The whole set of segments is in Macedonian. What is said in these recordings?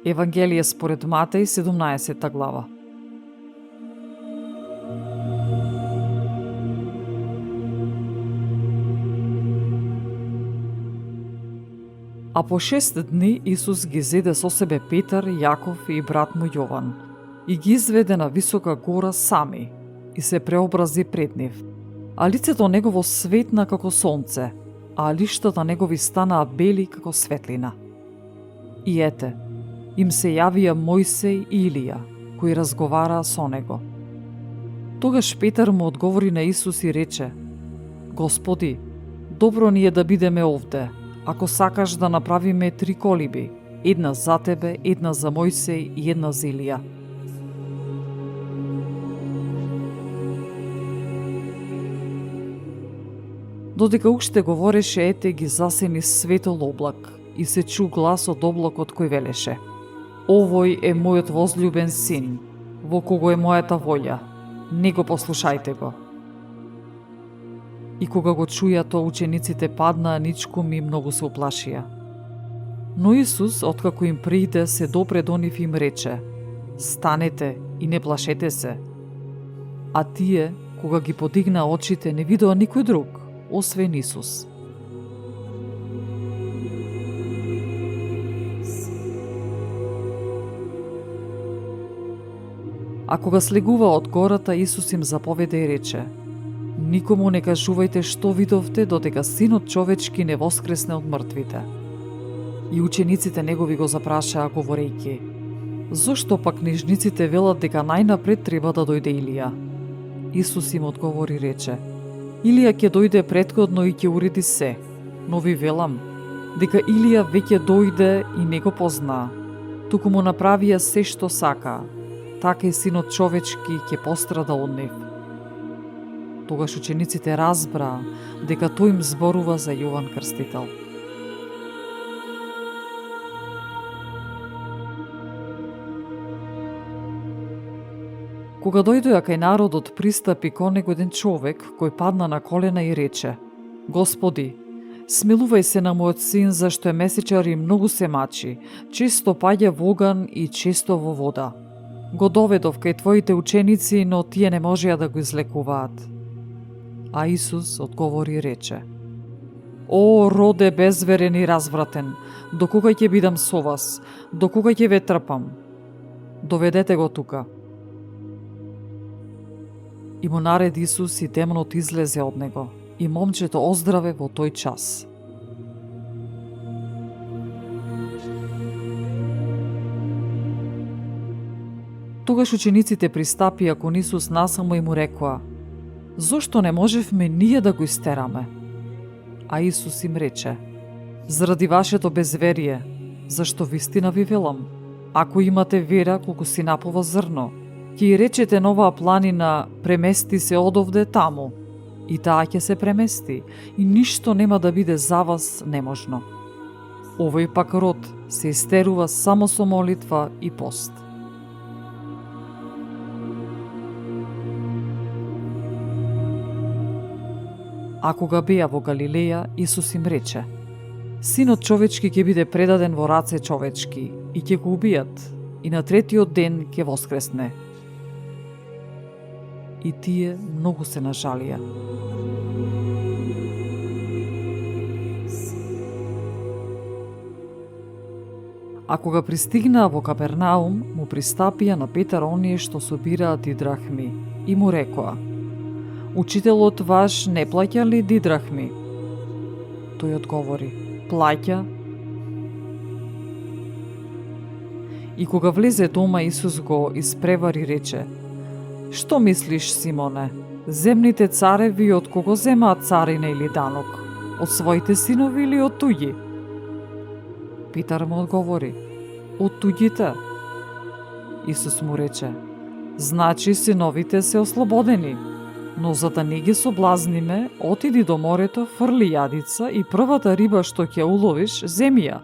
Евангелие според Матеј, 17 глава. А по 6 дни Исус ги зеде со себе Петар, Јаков и брат му Јован и ги изведе на висока гора сами и се преобрази пред нив. А лицето негово светна како сонце, а лиштата негови станаа бели како светлина. И ете, им се јавија Мојсей и Илија, кои разговараа со него. Тогаш Петар му одговори на Исус и рече: Господи, добро ни е да бидеме овде. Ако сакаш да направиме 3 колиби, една за тебе, една за Мојсей и една за Илија. Додека уште говореше, ете ги засени светол облак и се чу глас од облакот кој велеше: Овој е мојот возлюбен син, во кого е мојата волја, не го послушајте го. И кога го чуја тоа, учениците паднаа ничком и многу се уплашија. Но Исус, откако им пријде, се допре до нив и им рече: Станете и не плашете се. А тие, кога ги подигнаа очите, не видоа никој друг, освен Исус. А кога слегуваа од гората, Исус им заповеда и рече: Никому не кажувајте што видовте, додека Синот човечки не воскресне од мртвите. И учениците негови го запрашаа, говорејќи: Зошто пак книжниците велат дека најнапред треба да дојде Илија? Исус им одговори и рече: Илија ќе дојде претходно и ќе уреди се, но ви велам дека Илија веќе дојде и не го познаа, туку му направија се што сакаа, така и Синот човечки ќе пострада од нив. Тогаш учениците разбраа дека тој им зборува за Јован Крстител. Кога дојдоа кај народот, пристапи кон него еден човек кој падна на колена и рече: Господи, смилувај се на мојот син, зашто е месечар и многу се мачи, често паѓа во оган и често во вода. Го доведов кај твоите ученици, но тие не можеа да го излекуваат. А Исус одговори и рече: О, роде безверен и развратен, до кога ќе бидам со вас, до кога ќе ве трпам? Доведете го тука. И му нареди Исус и демонот излезе од него, и момчето оздраве во тој час. Тогаш учениците пристапија кон Исус насамо и му рекоа: Зошто не можевме ние да го истераме? А Исус им рече: Заради вашето безверие, зашто вистина ви велам, ако имате вера колку синапово зрно, ќе и речете на оваа планина: премести се одовде таму, и таа ќе се премести, и ништо нема да биде за вас неможно. Овој пак род се истерува само со молитва и пост. А кога беа во Галилеја, Исус им рече: Синот човечки ќе биде предаден во раце човечки и ќе го убијат, и на третиот ден ќе воскресне. И тие многу се нажалија. А кога пристигнаа во Капернаум, му пристапија на Петар оние што собираат дидрахми и му рекоа: Учителот ваш не плаќа ли дидрахми? Тој одговори: Плаќа. И кога влезе дома, Исус го испревари и рече: Што мислиш, Симоне? Земните цареви од кого земаат царина или данок? Од своите синови или од туѓи? Петар му одговори: Од туѓите. Исус му рече: Значи синовите се ослободени. Но за да не ги соблазниме, отиди до морето, фрли јадица и првата риба што ќе уловиш, земи ја.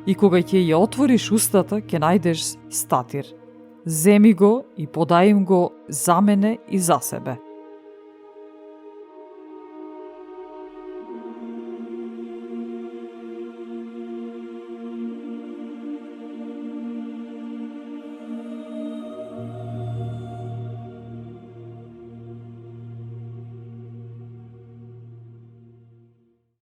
И кога ќе ја отвориш устата, ќе најдеш статир. Земи го и подај им го за мене и за себе.